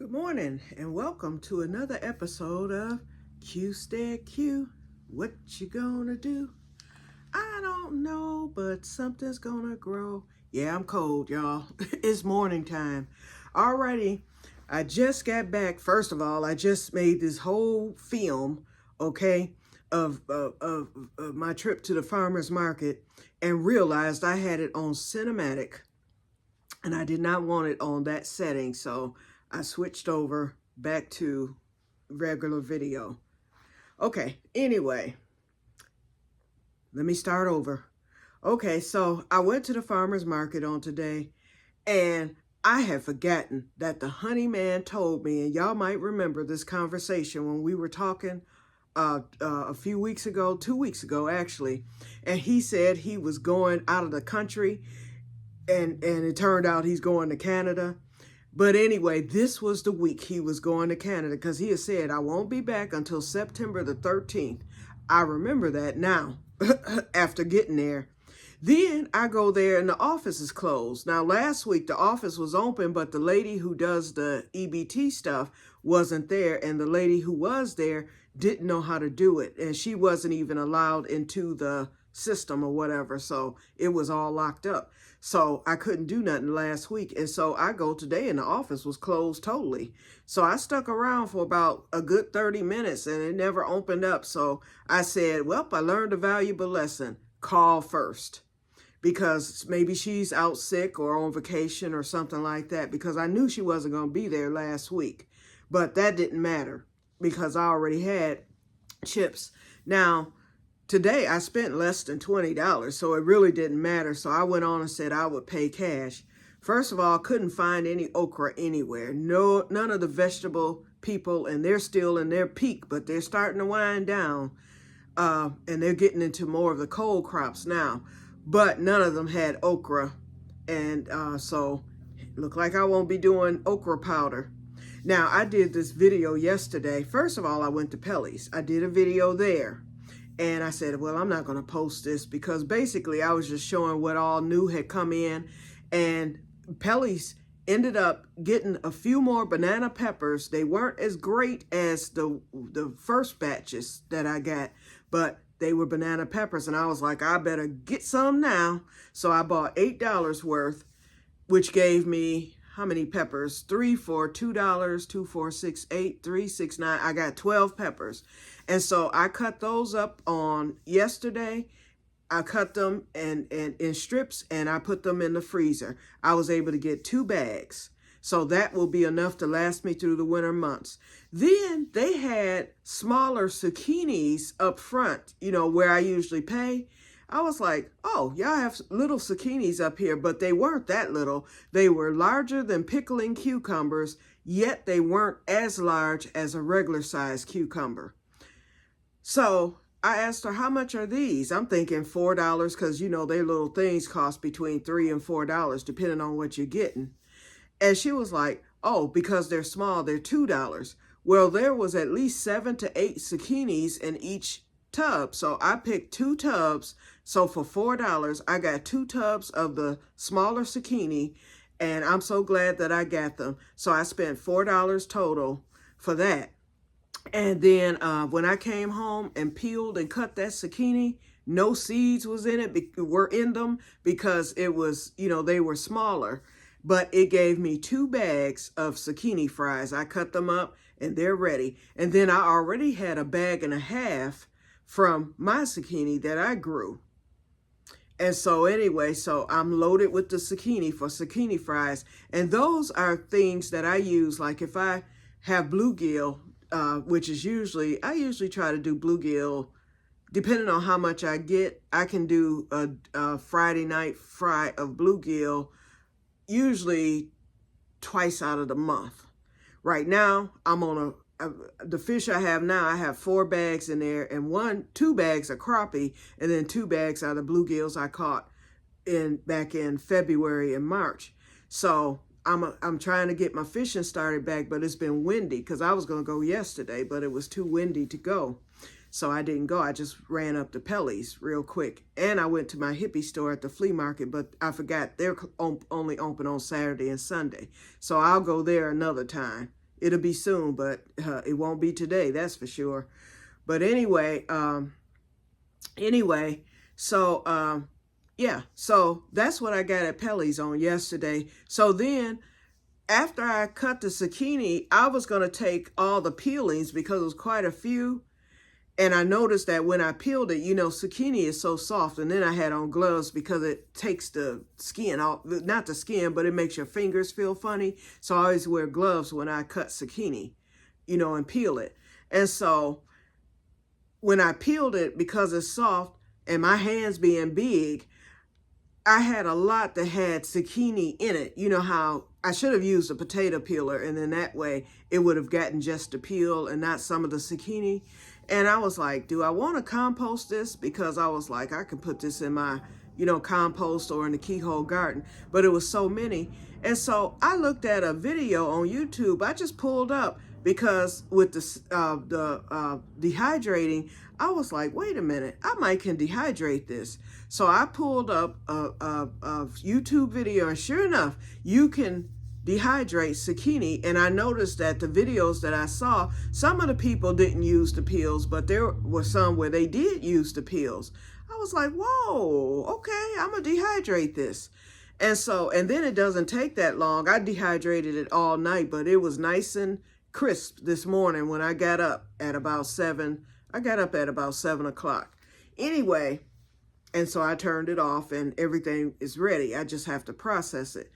Good morning and welcome to another episode of Que-stead-Que. What you gonna do? I don't know, but something's gonna grow. Yeah, I'm cold, y'all. It's morning time. Alrighty, I just got back. First of all, I just made this whole film, okay, of my trip to the farmer's market and realized I had it on cinematic and I did not want it on that setting, so I switched over back to regular video. Okay, anyway, let me start over. Okay, so I went to the farmer's market on today, and I had forgotten that the honey man told me, and y'all might remember this conversation when we were talking a few weeks ago, 2 weeks ago actually, and he said he was going out of the country, and it turned out he's going to Canada. But anyway, this was the week he was going to Canada because he had said, I won't be back until September the 13th. I remember that now after getting there. Then I go there and the office is closed. Now, last week the office was open, but the lady who does the EBT stuff wasn't there. And the lady who was there didn't know how to do it. And she wasn't even allowed into the system or whatever. So it was all locked up. So I couldn't do nothing last week. And so I go today and the office was closed totally. So I stuck around for about a good 30 minutes and it never opened up. So I said, well, I learned a valuable lesson. Call first. Because maybe she's out sick or on vacation or something like that. Because I knew she wasn't going to be there last week. But that didn't matter because I already had chips. Now, today, I spent less than $20, so it really didn't matter. So I went on and said I would pay cash. First of all, couldn't find any okra anywhere. No, none of the vegetable people, and they're still in their peak, but they're starting to wind down, and they're getting into more of the cold crops now. But none of them had okra, and so it looked like I won't be doing okra powder. Now, I did this video yesterday. First of all, I went to Pelly's. I did a video there. And I said, well, I'm not going to post this because basically I was just showing what all new had come in. And Pelly's ended up getting a few more banana peppers. They weren't as great as the first batches that I got, but they were banana peppers. And I was like, I better get some now. So I bought $8 worth, which gave me how many peppers? 3 for $2, 2, 4, 6, 8, 3, 6, 9. I got 12 peppers. And so I cut those up on yesterday. I cut them in strips and I put them in the freezer. I was able to get 2 bags. So that will be enough to last me through the winter months. Then they had smaller zucchinis up front, you know, where I usually pay. I was like, oh, y'all have little zucchinis up here, but they weren't that little. They were larger than pickling cucumbers, yet they weren't as large as a regular size cucumber. So I asked her, how much are these? I'm thinking $4 because, you know, their little things cost between $3 and $4, depending on what you're getting. And she was like, oh, because they're small, they're $2. Well, there was at least 7 to 8 zucchinis in each tub. So I picked 2 tubs. So for $4, I got 2 tubs of the smaller zucchini. And I'm so glad that I got them. So I spent $4 total for that. And then when I came home and peeled and cut that zucchini, no seeds were in them because it was, you know, they were smaller. But it gave me 2 bags of zucchini fries. I cut them up and they're ready. And then I already had a bag and a half from my zucchini that I grew. And so anyway, so I'm loaded with the zucchini for zucchini fries. And those are things that I use, like if I have bluegill, which is I usually try to do bluegill, depending on how much I get. I can do a Friday night fry of bluegill, usually twice out of the month. Right now, I'm on the fish I have now, I have 4 bags in there, and 2 bags of crappie, and then 2 bags out of bluegills I caught back in February and March. So I'm trying to get my fishing started back, but it's been windy because I was going to go yesterday, but it was too windy to go. So I didn't go. I just ran up to Pelly's real quick. And I went to my hippie store at the flea market, but I forgot they're only open on Saturday and Sunday. So I'll go there another time, It'll be soon, but it won't be today, that's for sure. But anyway, so yeah, so that's what I got at Pelly's on yesterday. So then after I cut the zucchini, I was going to take all the peelings because it was quite a few. And I noticed that when I peeled it, zucchini is so soft. And then I had on gloves because it takes the skin off, not the skin, but it makes your fingers feel funny. So I always wear gloves when I cut zucchini, and peel it. And so when I peeled it, because it's soft and my hands being big, I had a lot that had zucchini in it. You know how I should have used a potato peeler, and then that way it would have gotten just the peel and not some of the zucchini. And I was like, do I want to compost this? Because I was like, I could put this in my, compost or in the keyhole garden. But it was so many. And so I looked at a video on YouTube. I just pulled up because with the dehydrating, I was like, wait a minute, I might can dehydrate this. So I pulled up a YouTube video, and sure enough, you can dehydrate zucchini. And I noticed that the videos that I saw, some of the people didn't use the peels, but there were some where they did use the peels. I was like, whoa, okay, I'm gonna dehydrate this. And then it doesn't take that long. I dehydrated it all night, but it was nice and crisp this morning when I got up at about 7. I got up at about 7 o'clock. Anyway, and so I turned it off and everything is ready. I just have to process it.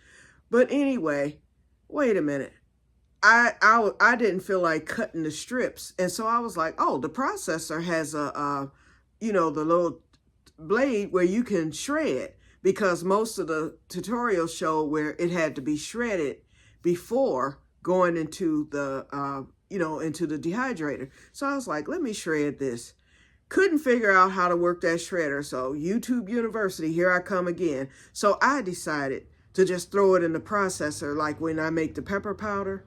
But anyway, wait a minute. I didn't feel like cutting the strips. And so I was like, oh, the processor has the little blade where you can shred, because most of the tutorials show where it had to be shredded before going into the, into the dehydrator. So I was like, let me shred this. Couldn't figure out how to work that shredder. So YouTube University, here I come again. So I decided to just throw it in the processor like when I make the pepper powder.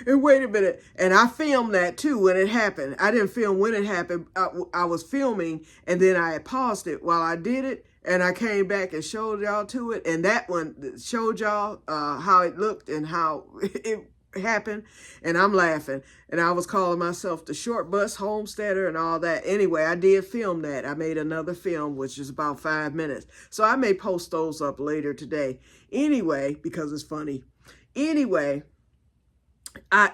And wait a minute. And I filmed that too when it happened. I didn't film when it happened. I was filming and then I had paused it while I did it. And I came back and showed y'all to it. And that one showed y'all how it looked and how it happened. And I'm laughing. And I was calling myself the short bus homesteader and all that. Anyway, I did film that. I made another film, which is about 5 minutes. So I may post those up later today. Anyway, because it's funny. Anyway,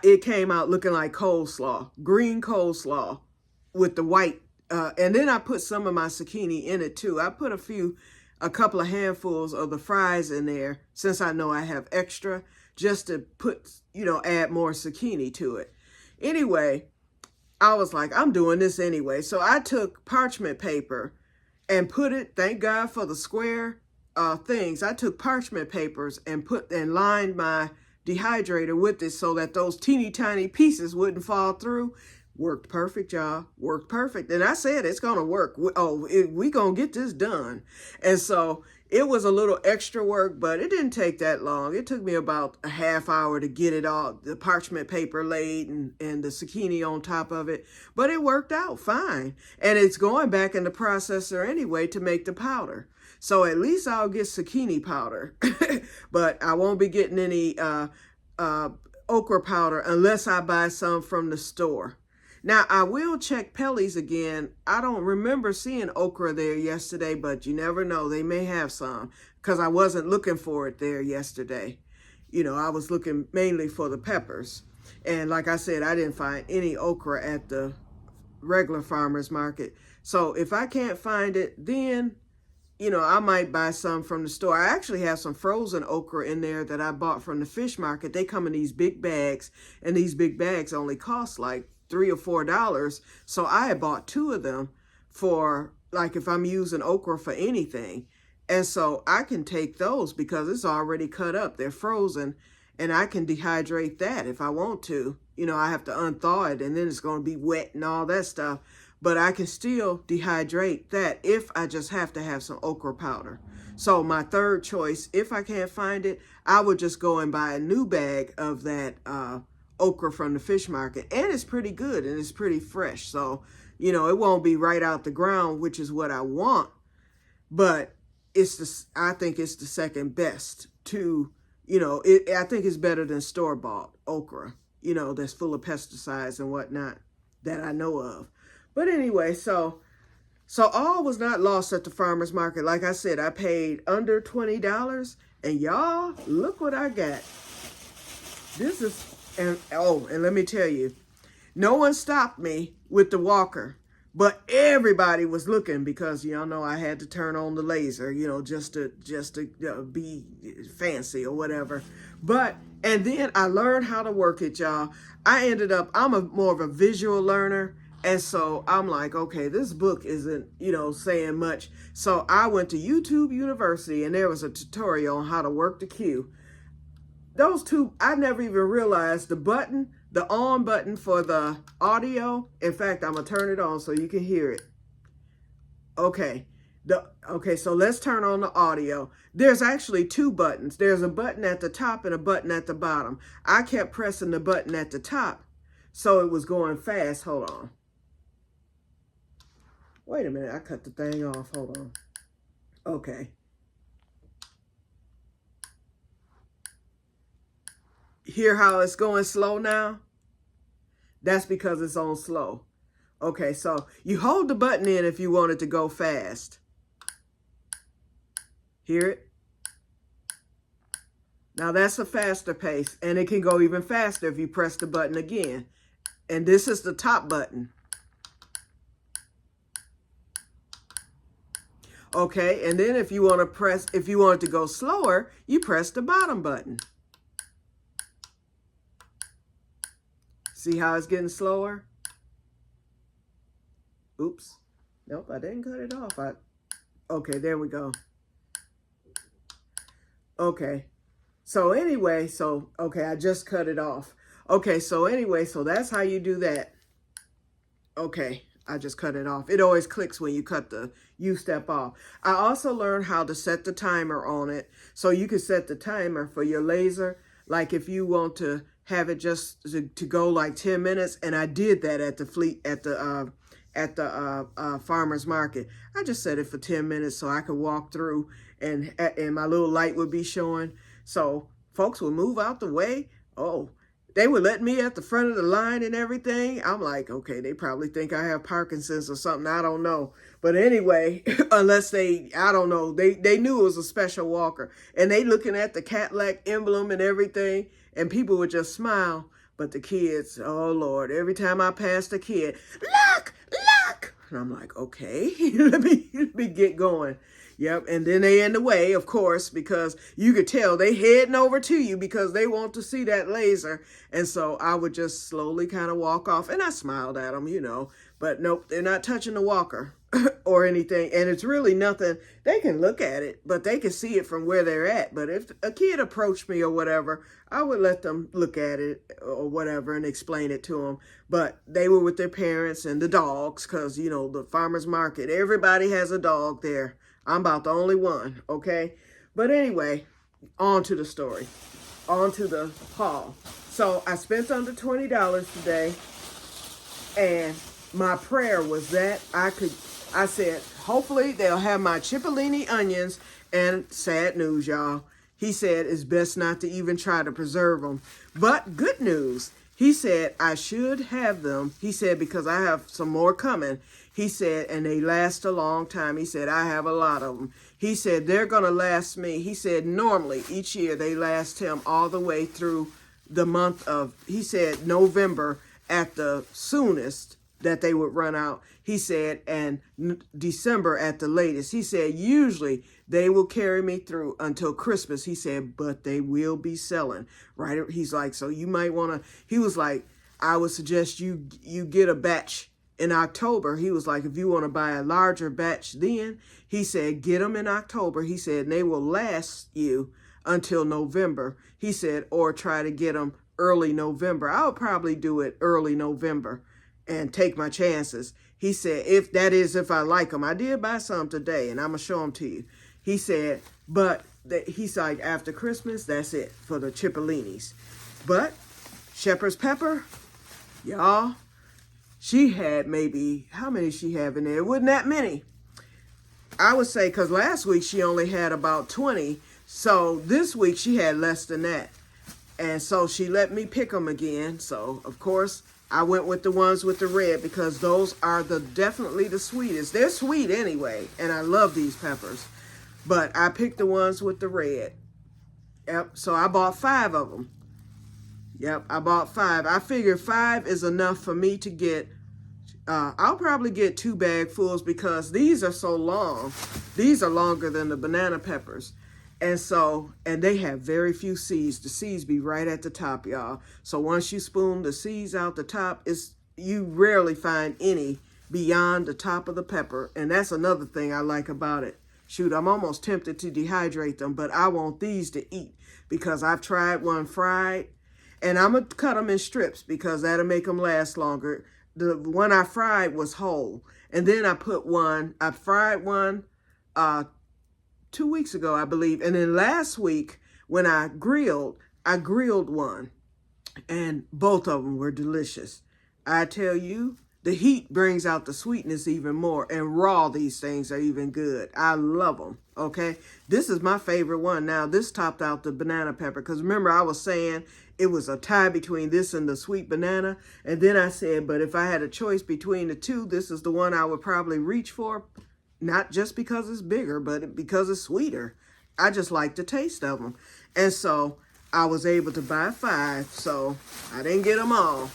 it came out looking like coleslaw, green coleslaw with the white. And then I put some of my zucchini in it too. I put a couple of handfuls of the fries in there, since I know I have extra, just to put, add more zucchini to it. Anyway, I was like, I'm doing this anyway. So I took parchment paper and put it, thank God for the square things. I took parchment papers and lined my dehydrator with it so that those teeny tiny pieces wouldn't fall through. Worked perfect, y'all. Worked perfect. And I said, it's going to work. We going to get this done. And so it was a little extra work, but it didn't take that long. It took me about a half hour to get it all, the parchment paper laid and the zucchini on top of it. But it worked out fine. And it's going back in the processor anyway to make the powder. So at least I'll get zucchini powder. But I won't be getting any okra powder unless I buy some from the store. Now, I will check Pelly's again. I don't remember seeing okra there yesterday, but you never know. They may have some, because I wasn't looking for it there yesterday. I was looking mainly for the peppers. And like I said, I didn't find any okra at the regular farmer's market. So if I can't find it, then, I might buy some from the store. I actually have some frozen okra in there that I bought from the fish market. They come in these big bags, and these big bags only cost like $3 or $4. So I had bought 2 of them for, like, if I'm using okra for anything. And so I can take those because it's already cut up. They're frozen, and I can dehydrate that if I want to. I have to unthaw it, and then it's going to be wet and all that stuff. But I can still dehydrate that if I just have to have some okra powder. So my third choice, if I can't find it, I would just go and buy a new bag of that okra from the fish market. And it's pretty good and it's pretty fresh. So, it won't be right out the ground, which is what I want. But I think it's the second best to, I think it's better than store-bought okra. you know, that's full of pesticides and whatnot that I know of. But anyway, so all was not lost at the farmer's market. Like I said, I paid under $20, and y'all, look what I got. This is, and let me tell you, no one stopped me with the walker, but everybody was looking because y'all know I had to turn on the laser, you know, just to be fancy or whatever. But, and then I learned how to work it, y'all. I'm more of a visual learner. And so I'm like, okay, this book isn't, you know, saying much. So I went to YouTube University, and there was a tutorial on how to work the cue. Those two, I never even realized the on button for the audio. In fact, I'm going to turn it on so you can hear it. Okay. So let's turn on the audio. There's actually two buttons. There's a button at the top and a button at the bottom. I kept pressing the button at the top, so it was going fast. Hold on. Wait a minute, I cut the thing off. Hold on. Okay. Hear how it's going slow now? That's because it's on slow. Okay, so you hold the button in if you want it to go fast. Hear it? Now that's a faster pace, and it can go even faster if you press the button again. And this is the top button. Okay, and then if you want it to go slower, you press the bottom button. See how it's getting slower? Oops. Nope, I didn't cut it off. Okay, there we go. Okay. So anyway, okay, I just cut it off. Okay, so anyway, so that's how you do that. Okay. I just cut it off. It always clicks when you cut the U-step off. I also learned how to set the timer on it. So you can set the timer for your laser. Like if you want to have it just to go like 10 minutes. And I did that at the farmer's market. I just set it for 10 minutes so I could walk through and my little light would be showing. So folks would move out the way. Oh, they would let me at the front of the line and everything. I'm like, okay, they probably think I have Parkinson's or something. I don't know. But anyway, unless I don't know. They knew it was a special walker. And they looking at the Cadillac emblem and everything. And people would just smile. But the kids, oh, Lord, every time I passed a kid, look. And I'm like, okay, let me get going. Yep, and then they in the way, of course, because you could tell they heading over to you because they want to see that laser. And so I would just slowly kind of walk off, and I smiled at them, you know. But nope, they're not touching the walker or anything. And it's really nothing. They can look at it, but they can see it from where they're at. But if a kid approached me or whatever, I would let them look at it or whatever and explain it to them. But they were with their parents and the dogs because, you know, the farmer's market, everybody has a dog there. I'm about the only one, okay? But anyway, on to the story. On to the haul. So I spent under $20 today, and my prayer was that I said, hopefully they'll have my cipollini onions, and sad news, y'all. He said it's best not to even try to preserve them. But good news. He said I should have them. He said because I have some more coming. He said, and they last a long time. He said, I have a lot of them. He said, they're going to last me. He said, normally each year they last him all the way through the month of, he said, November at the soonest that they would run out. He said, and December at the latest. He said, usually they will carry me through until Christmas. He said, but they will be selling, right? He's like, so you might want to, he was like, I would suggest you get a batch in October. He was like, if you want to buy a larger batch then, he said, get them in October. He said, and they will last you until November. He said, or try to get them early November. I would probably do it early November and take my chances. He said, if I like them. I did buy some today, and I'm going to show them to you. He said, but he's like, after Christmas, that's it for the cipollinis. But shepherd's pepper, y'all, she had maybe, how many she have in there? It wasn't that many. I would say, because last week she only had about 20. So this week she had less than that. And so she let me pick them again. So, of course, I went with the ones with the red because those are definitely the sweetest. They're sweet anyway, and I love these peppers. But I picked the ones with the red. Yep, so I bought 5 of them. Yep, I bought 5. I figured 5 is enough for me to get, I'll probably get 2 bagfuls because these are so long. These are longer than the banana peppers. And so, and they have very few seeds. The seeds be right at the top, y'all. So once you spoon the seeds out the top, you rarely find any beyond the top of the pepper. And that's another thing I like about it. Shoot, I'm almost tempted to dehydrate them, but I want these to eat because I've tried one fried. And I'm going to cut them in strips because that'll make them last longer. The one I fried was whole. And then I fried one 2 weeks ago, I believe. And then last week, when I grilled one. And both of them were delicious. I tell you, the heat brings out the sweetness even more. And raw, these things are even good. I love them, okay? This is my favorite one. Now, this topped out the banana pepper. Because remember, I was saying it was a tie between this and the sweet banana. And then I said, but if I had a choice between the two, this is the one I would probably reach for. Not just because it's bigger, but because it's sweeter. I just like the taste of them. And so I was able to buy 5. So I didn't get them all.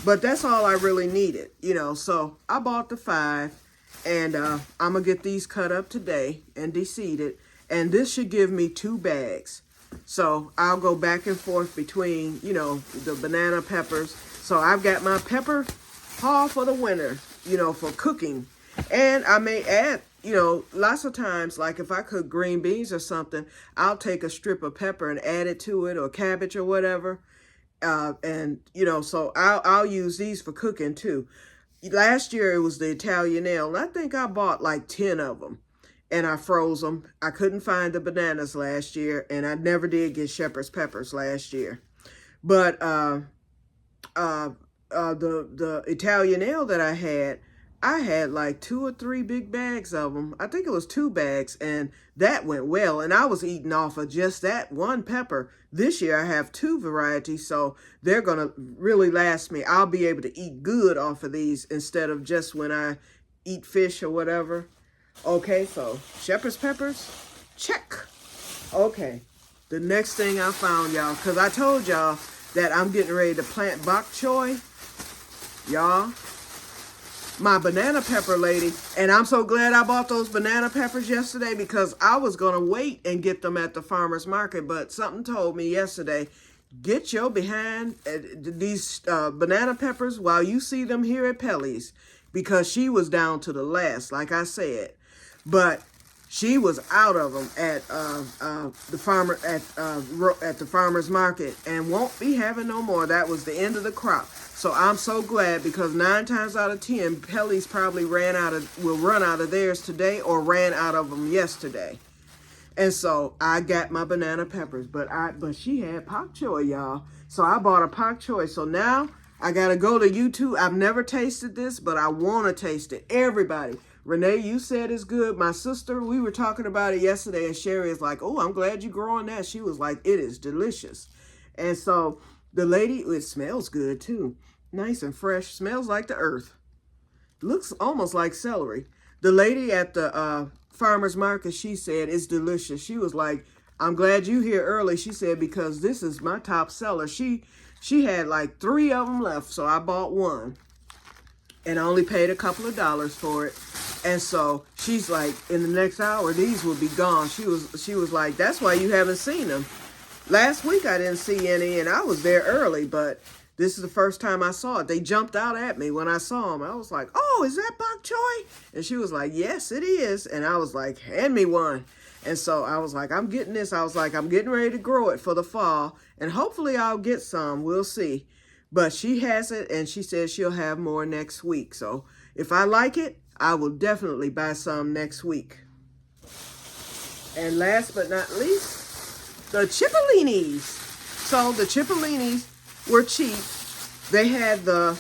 But that's all I really needed, you know. So I bought the 5. And I'm going to get these cut up today and de-seeded. And this should give me 2 bags. So I'll go back and forth between, you know, the banana peppers. So I've got my pepper haul for the winter, you know, for cooking. And I may add, you know, lots of times, like if I cook green beans or something, I'll take a strip of pepper and add it to it, or cabbage or whatever. And, you know, so I'll use these for cooking too. Last year it was the Italian ale, and I think I bought like 10 of them. And I froze them. I couldn't find the bananas last year, and I never did get shepherd's peppers last year. But the Italian ale that I had like 2 or 3 big bags of them. I think it was 2 bags, and that went well. And I was eating off of just that one pepper. This year I have 2 varieties, so they're going to really last me. I'll be able to eat good off of these instead of just when I eat fish or whatever. Okay, so shepherd's peppers, check. Okay, the next thing I found, y'all, because I told y'all that I'm getting ready to plant bok choy. Y'all, my banana pepper lady, and I'm so glad I bought those banana peppers yesterday because I was going to wait and get them at the farmer's market, but something told me yesterday, get your behind these banana peppers while you see them here at Pelly's, because she was down to the last, like I said. But she was out of them at the farmer's market and won't be having no more. That was the end of the crop. So I'm so glad, because 9 times out of 10, Pelly's probably will run out of theirs today or ran out of them yesterday. And so I got my banana peppers, but she had pak choy, y'all. So I bought a pak choy. So now I gotta go to YouTube. I've never tasted this, but I want to taste it. Everybody. Renee, you said it's good. My sister, we were talking about it yesterday, and Sherry is like, oh, I'm glad you're growing that. She was like, it is delicious. And so the lady, it smells good too. Nice and fresh. Smells like the earth. Looks almost like celery. The lady at the farmer's market, she said it's delicious. She was like, I'm glad you here early. She said, because this is my top seller. She had like 3 of them left, so I bought 1. And I only paid a couple of dollars for it. And so she's like, in the next hour, these will be gone. She was like, that's why you haven't seen them. Last week I didn't see any, and I was there early, but this is the first time I saw it. They jumped out at me when I saw them. I was like, oh, is that bok choy? And she was like, yes, it is. And I was like, hand me one. And so I was like, I'm getting this. I was like, I'm getting ready to grow it for the fall. And hopefully I'll get some. We'll see. But she has it, and she says she'll have more next week. So if I like it, I will definitely buy some next week. And last but not least, the Cipolinis. So the Cipolinis were cheap. They had them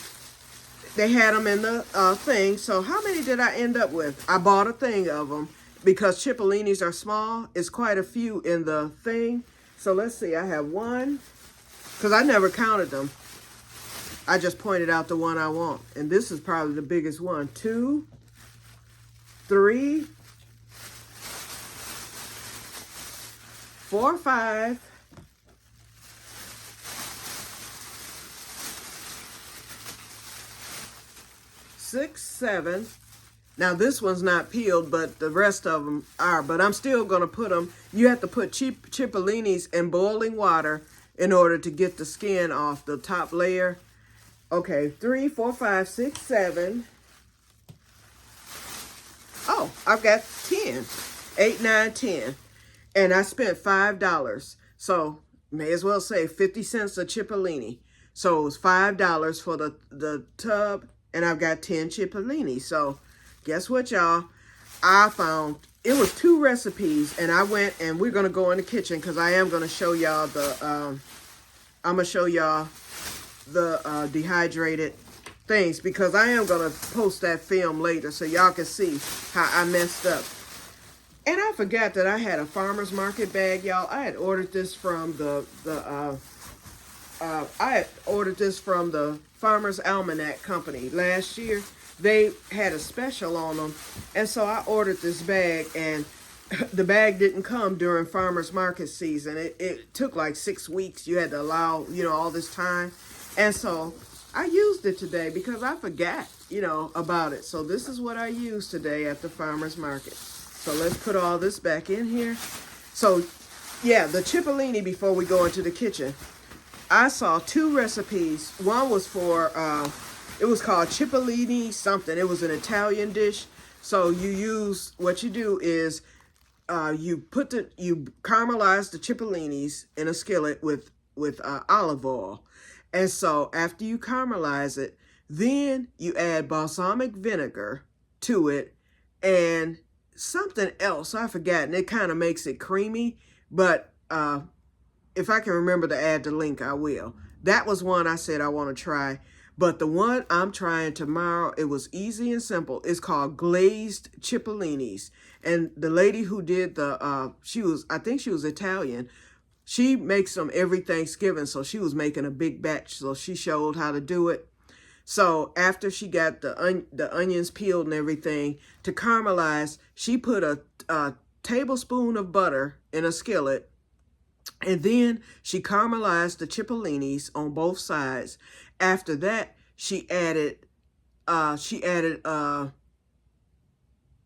in the thing. So how many did I end up with? I bought a thing of them because Cipolinis are small. It's quite a few in the thing. So let's see. I have 1, because I never counted them. I just pointed out the one I want. And this is probably the biggest one. 2, 3, 4, 5, 6, 7. Now this one's not peeled, but the rest of them are. But I'm still going to put them. You have to put Cipollinis in boiling water in order to get the skin off the top layer. Okay, 3, 4, 5, 6, 7. Oh, I've got 10. 8, 9, 10. And I spent $5. So may as well say 50 cents a Cipollini. So it was $5 for the tub. And I've got 10 Cipollinis. So guess what, y'all? I found, it was 2 recipes. And I went, and we're going to go in the kitchen because I am going to show y'all the, I'm going to show y'all the dehydrated things, because I am going to post that film later so y'all can see how I messed up. And I forgot that I had a farmer's market bag, y'all. I had ordered this from the Farmer's Almanac Company last year. They had a special on them, and so I ordered this bag, and the bag didn't come during farmer's market season. It took like 6 weeks. You had to allow, you know, all this time. And so I used it today because I forgot, you know, about it. So this is what I used today at the farmer's market. So let's put all this back in here. So yeah, the Cipollini, before we go into the kitchen, I saw 2 recipes. One was for, it was called Cipollini something. It was an Italian dish. So you use, what you do is you caramelize the Cipollinis in a skillet with olive oil. And so after you caramelize it, then you add balsamic vinegar to it and something else. I forgot. And it kind of makes it creamy. But if I can remember to add the link, I will. That was one I said I want to try. But the one I'm trying tomorrow, it was easy and simple. It's called glazed Cipollinis. And the lady who did the, I think she was Italian. She makes them every Thanksgiving, so she was making a big batch, so she showed how to do it. So after she got the onions peeled and everything, to caramelize, she put a tablespoon of butter in a skillet, and then she caramelized the Cipollinis on both sides. After that, she added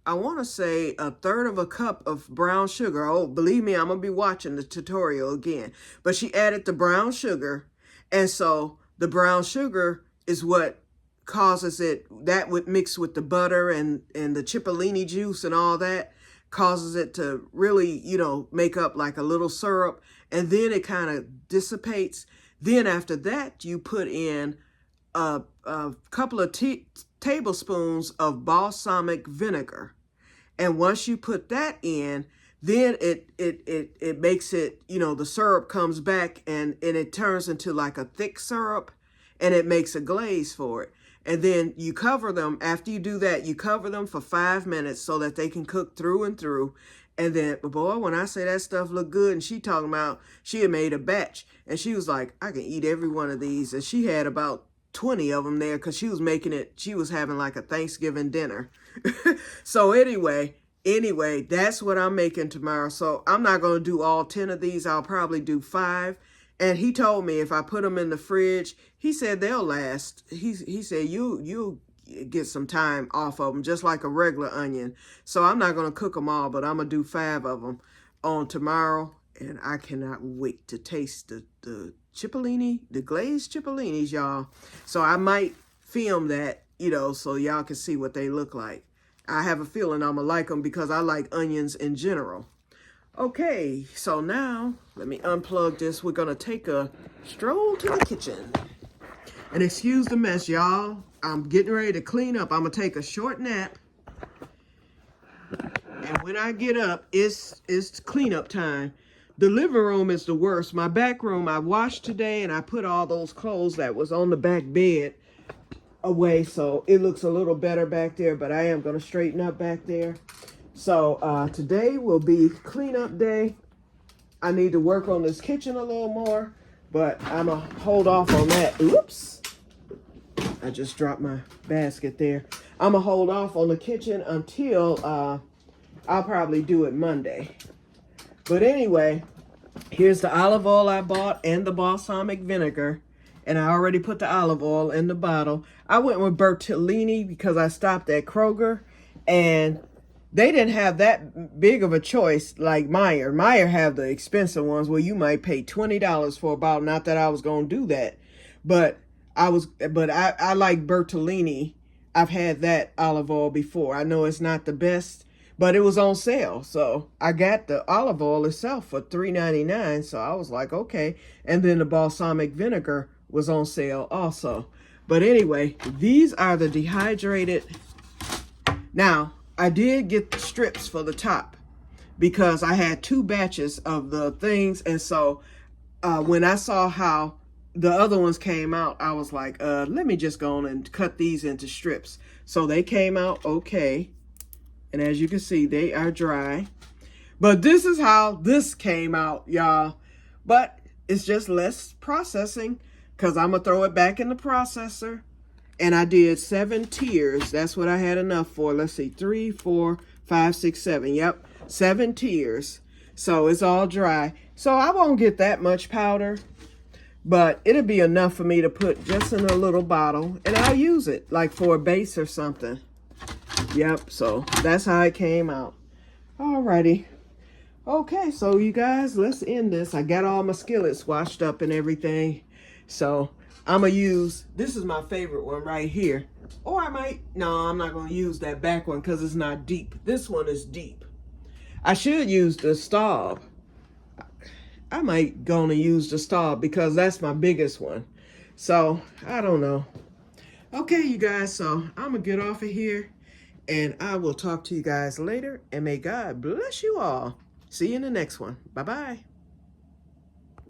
I want to say 1/3 of a cup of brown sugar. Oh, believe me, I'm going to be watching the tutorial again. But she added the brown sugar. And so the brown sugar is what causes it, that would mix with the butter and the Cipollini juice and all that, causes it to really, you know, make up like a little syrup. And then it kind of dissipates. Then after that, you put in a couple of tablespoons of balsamic vinegar. And once you put that in, then it makes it, you know, the syrup comes back and it turns into like a thick syrup, and it makes a glaze for it. And then you cover them. After you do that, you cover them for 5 minutes so that they can cook through and through. And then, boy, when I say that stuff look good, and she talking about she had made a batch, and she was like, I can eat every one of these. And she had about 20 of them there because she was making it, she was having like a Thanksgiving dinner. So anyway, that's what I'm making tomorrow. So I'm not going to do all 10 of these. I'll probably do 5. And he told me if I put them in the fridge, he said they'll last. He said you get some time off of them, just like a regular onion. So I'm not going to cook them all, but I'm going to do 5 of them on tomorrow. And I cannot wait to taste the Cipollini, the glazed Cipollinis, y'all. So I might film that, you know, so y'all can see what they look like. I have a feeling I'm going to like them because I like onions in general. Okay, so now let me unplug this. We're going to take a stroll to the kitchen. And excuse the mess, y'all. I'm getting ready to clean up. I'm going to take a short nap. And when I get up, it's cleanup time. The living room is the worst. My back room, I washed today, and I put all those clothes that was on the back bed away, so it looks a little better back there, but I am going to straighten up back there. So today will be cleanup day. I need to work on this kitchen a little more. But I'm going to hold off on that. Oops. I just dropped my basket there. I'm going to hold off on the kitchen until I'll probably do it Monday. But anyway, here's the olive oil I bought and the balsamic vinegar. And I already put the olive oil in the bottle. I went with Bertolini because I stopped at Kroger. And they didn't have that big of a choice like Meijer. Meijer have the expensive ones where you might pay $20 for a bottle. Not that I was going to do that. But I like Bertolini. I've had that olive oil before. I know it's not the best, but it was on sale. So I got the olive oil itself for $3.99. So I was like, okay. And then the balsamic vinegar was on sale also. But anyway, these are the dehydrated. Now, I did get the strips for the top because I had 2 batches of the things. And so when I saw how the other ones came out, I was like, let me just go on and cut these into strips. So they came out okay. And as you can see, they are dry. But this is how this came out, y'all. But it's just less processing because I'm going to throw it back in the processor. And I did 7 tiers. That's what I had enough for. Let's see, 3, 4, 5, 6, 7. Yep, 7 tiers. So it's all dry. So I won't get that much powder. But it'll be enough for me to put just in a little bottle. And I'll use it like for a base or something. Yep, so that's how it came out. Alrighty. Okay, so you guys, let's end this. I got all my skillets washed up and everything. So I'm going to use, this is my favorite one right here. Or I might, no, I'm not going to use that back one because it's not deep. This one is deep. I should use the Staub. I might go to use the Staub because that's my biggest one. So, I don't know. Okay, you guys, so I'm going to get off of here. And I will talk to you guys later. And may God bless you all. See you in the next one. Bye-bye.